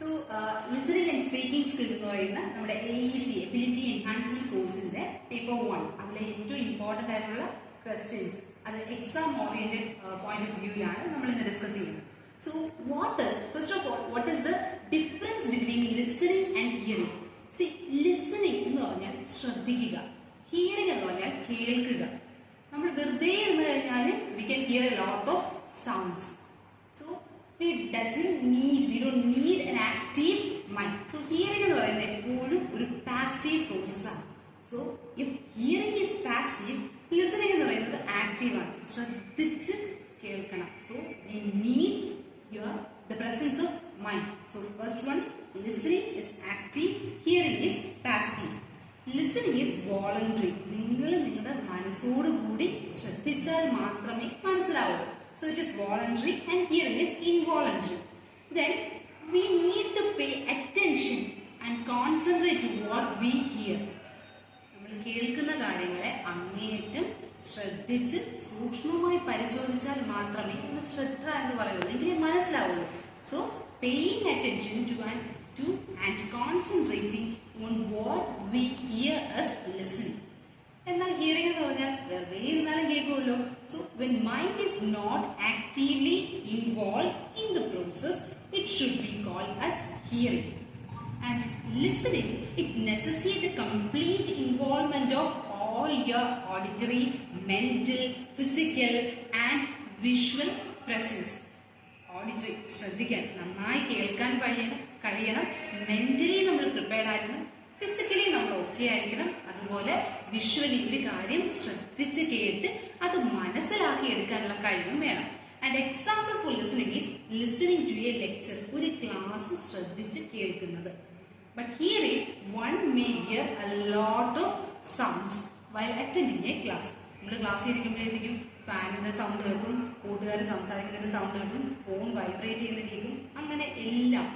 So listening and speaking skills എന്ന് പറയുന്ന നമ്മുടെ AEC എബിലിറ്റി എൻഹാൻസ്മെന്റ് കോഴ്സിന്റെ പേപ്പർ 1 അതിലെ ഏറ്റവും ഇമ്പോർട്ടന്റ് ആയിട്ടുള്ള ക്വസ്റ്റ്യൻസ് അത് എക്സാം ഓറിയന്റഡ് പോയിന്റ് ഓഫ് വ്യൂയിലാണ് നമ്മൾ ഇന്ന് ഡിസ്കസ് ചെയ്യുന്നത്. So first of all what is the difference between listening and hearing? C, listening എന്ന് പറഞ്ഞാൽ ശ്രദ്ധിക്കുക, ഹിയറിംഗ് എന്ന് പറഞ്ഞാൽ കേൾക്കുക. നമ്മൾ വെറുതെ ഇരുന്ന് കഴിഞ്ഞാൽ we can hear a lot of sounds. So we don't need an active mind. So hearing എന്ന് പറയുന്നത് എപ്പോഴും ഒരു പാസീവ് പ്രോസസ് ആണ്. So if hearing is passive, listening എന്ന് പറയുന്നത് ആക്റ്റീവ് ആണ്, ശ്രദ്ധിച്ച് കേൾക്കണം. So we need the presence of mind. So first one, listening is active, hearing is passive. Listening is voluntary. നിങ്ങൾ നിങ്ങളുടെ മനസ്സോടുകൂടി ശ്രദ്ധിച്ചാൽ മാത്രമേ മനസ്സിലാവൂ. So it is voluntary and hearing is involuntary. Then we need to pay attention and concentrate to what we hear. നമ്മൾ കേൾക്കുന്ന കാര്യങ്ങളെ അങ്ങേയറ്റം ശ്രദ്ധിച്ച് സൂക്ഷ്മമായി പരിശോധിച്ചാൽ മാത്രമേ നമ്മൾ ശ്രദ്ധ എന്ന് പറയുള്ളൂ, എങ്കിലേ മനസ്സിലാവുള്ളൂ. So paying attention to and concentrating on what we hear as listening. എന്നാൽ ഹിയറിംഗ് എന്ന് പറഞ്ഞാൽ വെറുതെ ഇരുന്നാലും കേൾക്കുമല്ലോ. So when mind is not actively involve in the process, it should be called as hearing. And listening, it necessitate the complete involvement of all your auditory, mental, physical and visual presence. Auditory ശ്രദ്ധിക്കാൻ, നന്നായി കേൾക്കാൻ കഴിയണം. Mentally നമ്മൾ prepared ആയിരിക്കണം, physically നമ്മൾ okay ആയിരിക്കണം. അതുപോലെ visually ഒരു കാര്യം ശ്രദ്ധിച്ച് കേട്ട് അത് മനസ്സിലാക്കി എടുക്കാനുള്ള കഴിവും വേണം. And example for listening is listening to a lecture, ഒരു ക്ലാസ് ശ്രദ്ധിച്ച് കേൾക്കുന്നത്. But hearing, one may hear a lot of sounds while attending a class. നമ്മൾ ക്ലാസ്സിൽ ഇരിക്കുമ്പോഴത്തേക്കും ഫാനിന്റെ സൗണ്ട് കേൾക്കും, കൂട്ടുകാർ സംസാരിക്കുന്നതിന്റെ സൗണ്ട് കേൾക്കും, ഫോൺ വൈബ്രേറ്റ് ചെയ്യുന്ന കേൾക്കും, അങ്ങനെ എല്ലാം.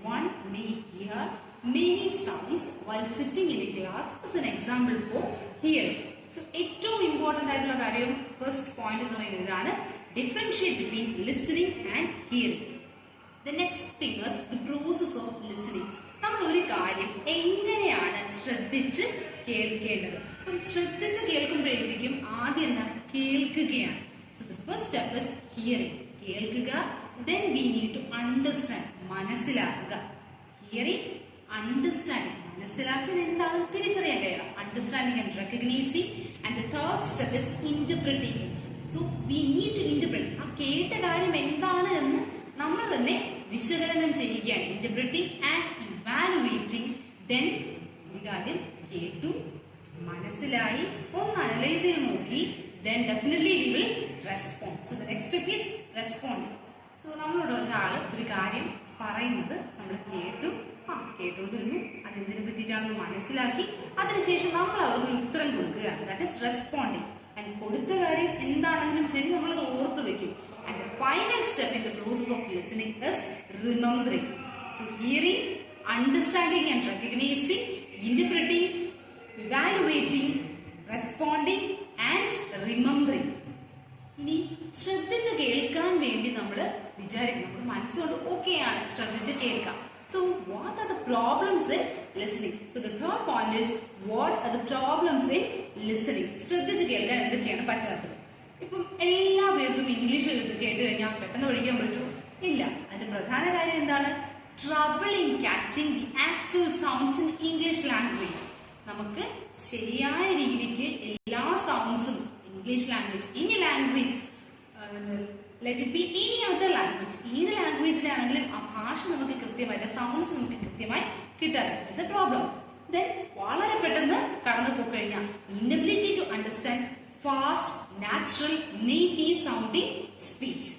One may hear many sounds while sitting in a class is an example for hearing. So ഏറ്റവും ഇമ്പോർട്ടന്റ് ആയിട്ടുള്ള കാര്യം ഫസ്റ്റ് പോയിന്റ് എന്ന് പറയുന്നത് ഇതാണ്, differentiate between listening and hearing. The next thing is the process of listening. നമ്മൾ ഒരു കാര്യം എങ്ങനെയാണ് ശ്രദ്ധിച്ച് കേൾക്കേണ്ടത്? അപ്പം ശ്രദ്ധിച്ച് കേൾക്കുമ്പോഴേക്കും ആദ്യം എന്താണ്? കേൾക്കുകയാണ്. So the first step is hearing, കേൾക്കുക. Then we need to understand, മനസ്സിലാക്കുക. Hearing, അണ്ടർസ്റ്റാൻഡിങ്, മനസ്സിലാക്കുന്നത് എന്താണ് തിരിച്ചറിയാൻ കഴിയണം. Understanding and recognising. And the third step is interpreting. So we need to interpret, ആ കേട്ട കാര്യം എന്താണ് എന്ന് നമ്മൾ തന്നെ വിശകലനം ചെയ്യുകയാണ്. ഇന്റർപ്രിറ്റിംഗ് ആൻഡ് ഇവാലുവേറ്റിംഗ്. ദെൻ ഒരു കാര്യം കേട്ടു, മനസ്സിലായി, ഒന്ന് അനലൈസ് ചെയ്ത് നോക്കി, then definitely we will respond. So the next step is responding. So നമ്മളോട് ഒരാൾ ഒരു കാര്യം പറയുന്നത് നമ്മൾ കേട്ടു, കേട്ടോണ്ടിരുന്നു, അതെന്തിനെ പറ്റിയിട്ടാണെന്ന് മനസ്സിലാക്കി, അതിനുശേഷം നമ്മൾ അവർക്ക് ഒരു ഉത്തരം കൊടുക്കുകയാണ്. That is responding. ആൻഡ് കൊടുത്ത കാര്യം എന്താണെങ്കിലും ശരി നമ്മളത് ഓർത്ത് വെക്കും. And final step in the process of listening is remembering. So hearing, understanding and recognising, ഇന്റർപ്രിറ്റിംഗ്, evaluating, responding and remembering. ഇനി ശ്രദ്ധിച്ച് കേൾക്കാൻ വേണ്ടി നമ്മൾ വിചാരിക്കും, നമ്മൾ മനസ്സുകൊണ്ട് ഓക്കെയാണ് ശ്രദ്ധിച്ച് കേൾക്കാം. So what are the problems in listening? So the third point is, what are the problems in listening? ശ്രദ്ധിച്ച് കേൾക്കാൻ എന്തൊക്കെയാണ് പറ്റാത്തത്? ഇപ്പം എല്ലാ പേർക്കും ഇംഗ്ലീഷ് കേട്ട് കഴിഞ്ഞാൽ പെട്ടെന്ന് പഠിക്കാൻ പറ്റുമോ? ഇല്ല. അതിന്റെ പ്രധാന കാര്യം എന്താണ്? Trouble in catching the actual sounds in English language. നമുക്ക് ശരിയായ രീതിക്ക് എല്ലാ സൗണ്ട്സും English language, any language, let it be any other language, ഏത് ലാംഗ്വേജിലാണെങ്കിലും ആ ഭാഷ നമുക്ക് കൃത്യമായിട്ട്, സൗണ്ട്സ് നമുക്ക് കൃത്യമായി കിട്ടാറില്ല. It's A problem. ദെൻ വളരെ പെട്ടെന്ന് കടന്നു പോയി കഴിഞ്ഞാൽ inability to understand fast, natural, native sounding speech.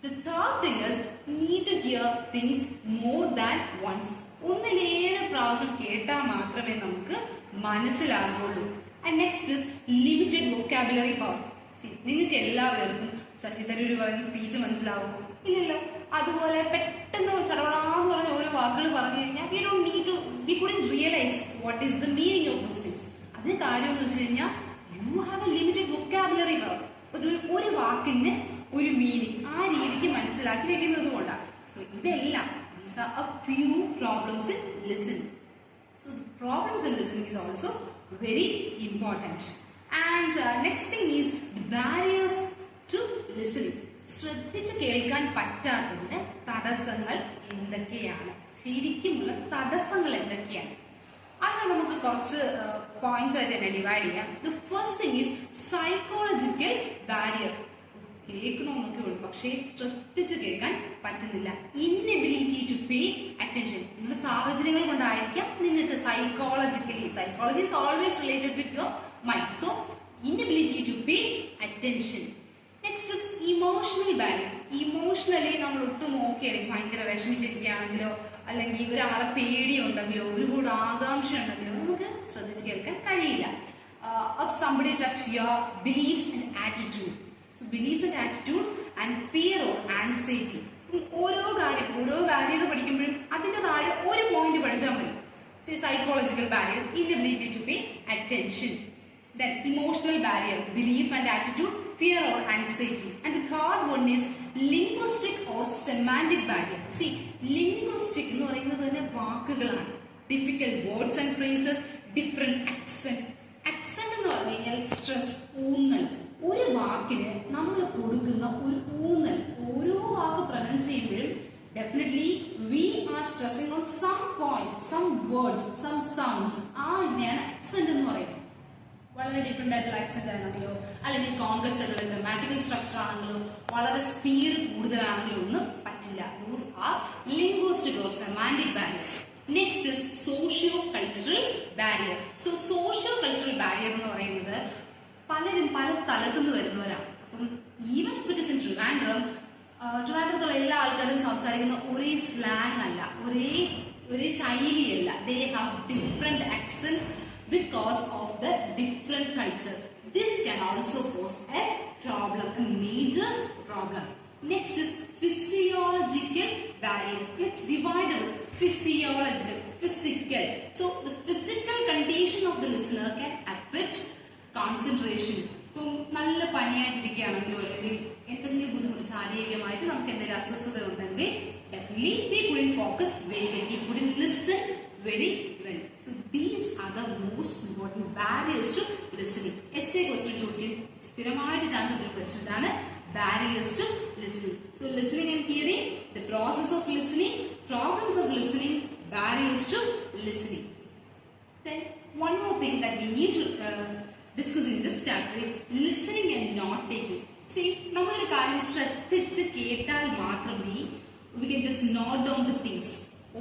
The third thing is need to hear things more than once. ഒന്നിലേറെ പ്രാവശ്യം കേട്ടാൽ മാത്രമേ നമുക്ക് മനസ്സിലാകുള്ളൂ. And next is limited vocabulary power. നിങ്ങൾക്ക് എല്ലാവർക്കും ശശി തരൂർ പറയുന്ന സ്പീച്ച് മനസ്സിലാവും? ഇല്ലല്ലോ. അതുപോലെ പെട്ടെന്ന് ചടവടാന്ന് പറഞ്ഞ ഓരോ വാക്കുകൾ പറഞ്ഞു കഴിഞ്ഞാൽ we couldn't realize what is the meaning of those things. അതിന് കാര്യം എന്ന് വെച്ച് കഴിഞ്ഞാൽ you have a limited vocabulary power. ഒരു വാക്കിന് ഒരു മീനിങ് ആ രീതിക്ക് മനസ്സിലാക്കി വെക്കുന്നത് കൊണ്ടാണ്. സോ ഇതെല്ലാം These are a few problems in listening. So the problems in listening is also very important. And next thing is the barriers to listening. ശ്രദ്ധിച്ച് കേൾക്കാൻ പറ്റാത്തതിന്റെ തടസ്സങ്ങൾ എന്തൊക്കെയാണ്, ശരിക്കുമുള്ള തടസ്സങ്ങൾ എന്തൊക്കെയാണ്? അങ്ങനെ നമുക്ക് കുറച്ച് പോയിന്റ്സ് ആയിട്ട് തന്നെ ഡിവൈഡ് ചെയ്യാം. The first thing is psychological barrier. കേൾക്കണമെന്നൊക്കെ ഉള്ളൂ, പക്ഷേ ശ്രദ്ധിച്ച് കേൾക്കാൻ പറ്റുന്നില്ല. Inability to pay attention. നിങ്ങളുടെ സാഹചര്യങ്ങൾ കൊണ്ടായിരിക്കാം നിങ്ങൾക്ക് psychology is always related with your mind. So inability to pay attention. Next is emotional barrier. Emotionally നമ്മൾ ഒട്ടും ഓക്കെ ആയിരിക്കും, ഭയങ്കര വിഷമിച്ചിരിക്കുകയാണെങ്കിലോ അല്ലെങ്കിൽ ഒരാളെ പേടിയുണ്ടെങ്കിലോ ഒരുപാട് ആകാംക്ഷ ഉണ്ടെങ്കിലോ നമുക്ക് ശ്രദ്ധിച്ച് കേൾക്കാൻ കഴിയില്ല. Of somebody touch your beliefs and attitude. So beliefs and attitude and fear or anxiety. ഓരോ ബാരിയർ പഠിക്കുമ്പോഴും അതിന്റെ താഴെ ഒരു പോയിന്റ് പഠിച്ചാൽ മതി. Psychological barrier, inability to pay attention. Then emotional barrier, belief and attitude, fear or anxiety. And the third one is linguistic or semantic barrier. See, linguistic എന്ന് പറയുന്നത് തന്നെ വാക്കുകളാണ്. Difficult words and phrases, different accent. Accent എന്ന് പറഞ്ഞു കഴിഞ്ഞാൽ stress, ഊന്നൽ. ഒരു വാക്കിന് നമ്മൾ കൊടുക്കുന്ന ഒരു ഊന്നൽ, ഓരോ വാക്ക് പ്രൊനൗൺസ് ചെയ്യുമ്പോഴും definitely we are stressing on some point, some words, some sounds. ഇതിനെയാണ് accent എന്ന് പറയുന്നത്. വളരെ ഡിഫറെന്റ് ആയിട്ടുള്ള ആക്സെന്റ് ആണെങ്കിലോ അല്ലെങ്കിൽ കോംപ്ലക്സ് ആയിട്ടുള്ള ഗ്രാമാറ്റിക്കൽ സ്ട്രക്ചർ ആണെങ്കിലോ വളരെ സ്പീഡ് കൂടുതലാണെങ്കിലോ ഒന്നും പറ്റില്ല. Those are linguistic or semantic barrier. Next is socio-cultural barrier. So socio-cultural barrier എന്ന് പറയുന്നത് പലരും പല സ്ഥലത്തു നിന്ന് വരുന്നവരാണ്. അപ്പം even if it is in ട്രിവാൻഡ്രത്തുള്ള എല്ലാ ആൾക്കാരും സംസാരിക്കുന്ന ഒരേ സ്ലാങ് അല്ല, ഒരേ ശൈലിയല്ല. They have different accent because of the different culture. This can also pose a problem, a major problem. Next is physiological barrier. Let's divide it. Physiological, physical. So the physical condition of the listener can affect concentration. ഇപ്പം നല്ല പനിയായിട്ടിരിക്കുകയാണെങ്കിലോ അല്ലെങ്കിൽ എന്തെങ്കിലും ബുദ്ധിമുട്ട് ശാരീരികമായിട്ട് നമുക്ക് എന്തെങ്കിലും അസ്വസ്ഥത ഉണ്ടെങ്കിൽ definitely we couldn't focus very well, we couldn't listen very well. So these are the most important barriers to listening. Essay question ചോദിക്കാൻ സ്ഥിരമായിട്ട് ചാൻസ് ഉള്ള ക്വസ്റ്റ്യൻ ആണ് barriers to listening. So listening and hearing, the process of listening, problems of listening, barriers to listening. Then one more thing that we need to discuss in this chapter is listening and not taking. See, നമ്മളൊരു കാര്യം ശ്രദ്ധിച്ച് കേട്ടാൽ മാത്രമേ we can just note down the things.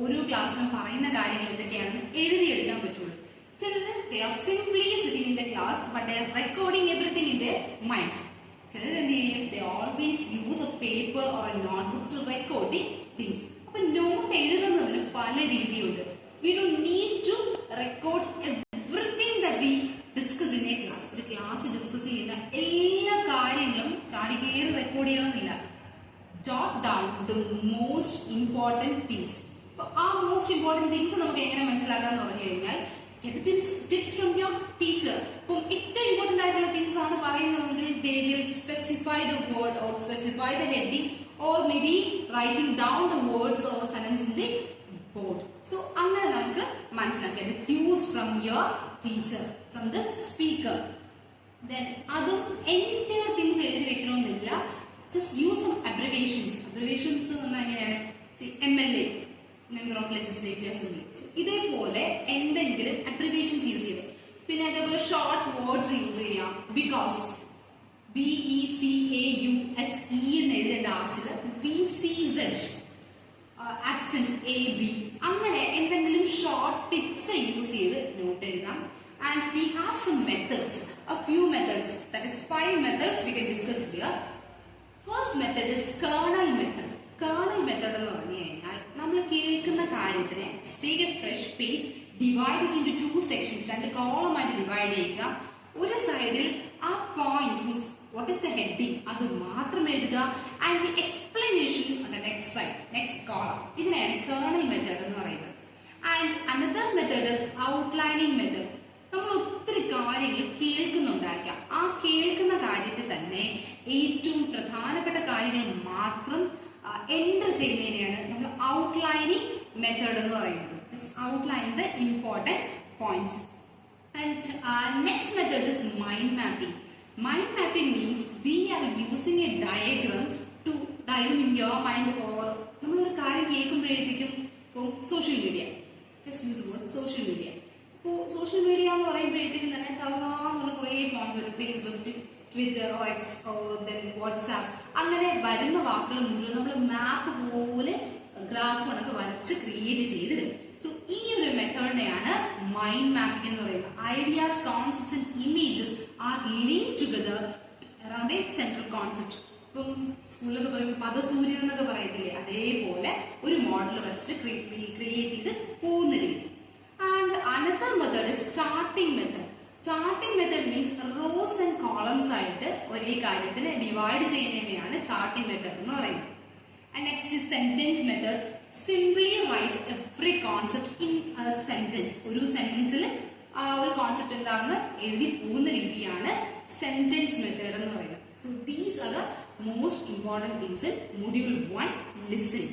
ഓരോ ക്ലാസ്സിലും പറയുന്ന കാര്യങ്ങൾ എന്തൊക്കെയാണെന്ന് എഴുതിയെടുക്കാൻ പറ്റുള്ളൂ. ചിലത് they are simply sitting in the class but they are recording everything in their mind. ചിലത് എന്ത് ചെയ്യും, they always use a paper or a notebook to record the things. അപ്പൊ നോട്ട് എഴുതുന്നതിന് പല രീതിയുണ്ട്. We don't need to record everything that we discuss in a class. ഒരു class discuss ചെയ്യുന്ന എല്ലാ കാര്യങ്ങളും ചാടികേറി റെക്കോർഡ് ചെയ്യണമെന്നില്ല. Jot down the most important things. ആ മോസ്റ്റ് ഇമ്പോർട്ടന്റ് തിങ്സ് നമുക്ക് എങ്ങനെ മനസ്സിലാക്കാന്ന് പറഞ്ഞു കഴിഞ്ഞാൽ ടിപ്സ് ഫ്രം യുവർ ടീച്ചർ. അപ്പം ഏറ്റവും ഇമ്പോർട്ടന്റ് ആയിട്ടുള്ള തിങ്സ് ആണ് പറയുന്നതെങ്കിൽ they will specify the word or specify the heading or maybe writing down the words or sentence in the board. So അങ്ങനെ നമുക്ക് മനസ്സിലാക്കാം the cues from your teacher, from the speaker. Then അതും entire things എഴുതി വെക്കണമെന്നില്ല. Just use some abbreviations. Abbreviations എന്ന് പറഞ്ഞാൽ എങ്ങനെയാണ്, MLA, member of legislative assembly. ഇതേപോലെ എന്തെങ്കിലും അബ്രിവേഷൻസ് യൂസ് ചെയ്ത്, പിന്നെ അതേപോലെ ഷോർട്ട് വേർഡ്സ് യൂസ് ചെയ്യാം. ബിക്കോസ് BECAUSE എന്ന് എഴുതേണ്ട ആവശ്യമില്ല. BCZ, ആബ്സെന്റ് AB, അങ്ങനെ എന്തെങ്കിലും ഷോർട്ട് ടിപ്സ് യൂസ് ചെയ്ത് നോട്ട് എഴുതാം. And we have some methods, a few methods, that is 5 methods we can discuss here. First method is kernel method. Kernel method എന്ന് പറഞ്ഞു കഴിഞ്ഞാൽ നമ്മൾ കേൾക്കുന്ന കാര്യത്തിനെ take a fresh page, divide it into 2 sections, 2 column ആയിട്ട് divide ചെയ്യുക. ഒരു സൈഡിൽ ആ points means what is the heading അത് മാത്രം എഴുതുക, and the explanation on the next side, next column. ഇതിനെയാണ് kernel method എന്ന് പറയുന്നത്. And another method is outlining method. നമ്മൾ ഒത്തിരി കാര്യങ്ങൾ കേൾക്കുന്നുണ്ടായിരിക്കാം. ആ കേൾക്കുന്ന കാര്യത്തിൽ തന്നെ ഏറ്റവും പ്രധാനപ്പെട്ട കാര്യങ്ങൾ മാത്രം എൻ്റർ ചെയ്യുന്നതിനെയാണ് നമ്മൾ ഔട്ട്ലൈനിങ് മെത്തേഡ് എന്ന് പറയുന്നത്. Just outline the important points. And next method is mind mapping. Mind mapping means we are using a diagram to diagram in your mind, or നമ്മളൊരു കാര്യം കേൾക്കുമ്പോഴേക്കും ഇപ്പോൾ social media, just use word social media. ഇപ്പോൾ social media എന്ന് പറയുമ്പോഴേക്കും തന്നെ ചളവാന്നുള്ള കുറേ points വരും. Facebook, Twitter, X, WhatsApp, അങ്ങനെ വരുന്ന വാക്കുകൾ മുഴുവൻ നമ്മൾ മാപ്പ് പോലെ ഗ്രാഫ് കണക്ക് വരച്ച് ക്രിയേറ്റ് ചെയ്തിടും. സോ ഈ ഒരു മെത്തേഡിനെയാണ് മൈൻഡ് മാപ്പിംഗ് എന്ന് പറയുന്നത്. Ideas, concepts and images are living together around A central concept. ഇപ്പം സ്കൂളിലൊക്കെ പറയുമ്പോൾ പദസൂര്യൻ എന്നൊക്കെ പറയത്തില്ലേ, അതേപോലെ ഒരു മോഡൽ വരച്ചിട്ട് ക്രിയേറ്റ് ചെയ്ത് പോകുന്ന രീതി. And another method is charting method. Charting method means rose and columns ആയിട്ട് ഒരേ കാര്യത്തിന് ഡിവൈഡ് ചെയ്യുന്നതിനെയാണ് ചാർട്ടിംഗ് മെത്തേഡ് എന്ന് പറയുന്നത്. And next is sentence method. Simply write every concept in a sentence. ഒരു സെന്റൻസിൽ ആ ഒരു കോൺസെപ്റ്റ് എന്താണെന്ന് എഴുതി പോകുന്ന രീതിയാണ് സെന്റൻസ് മെത്തേഡ് എന്ന് പറയുന്നത്. So these are the most important things in module 1 listening.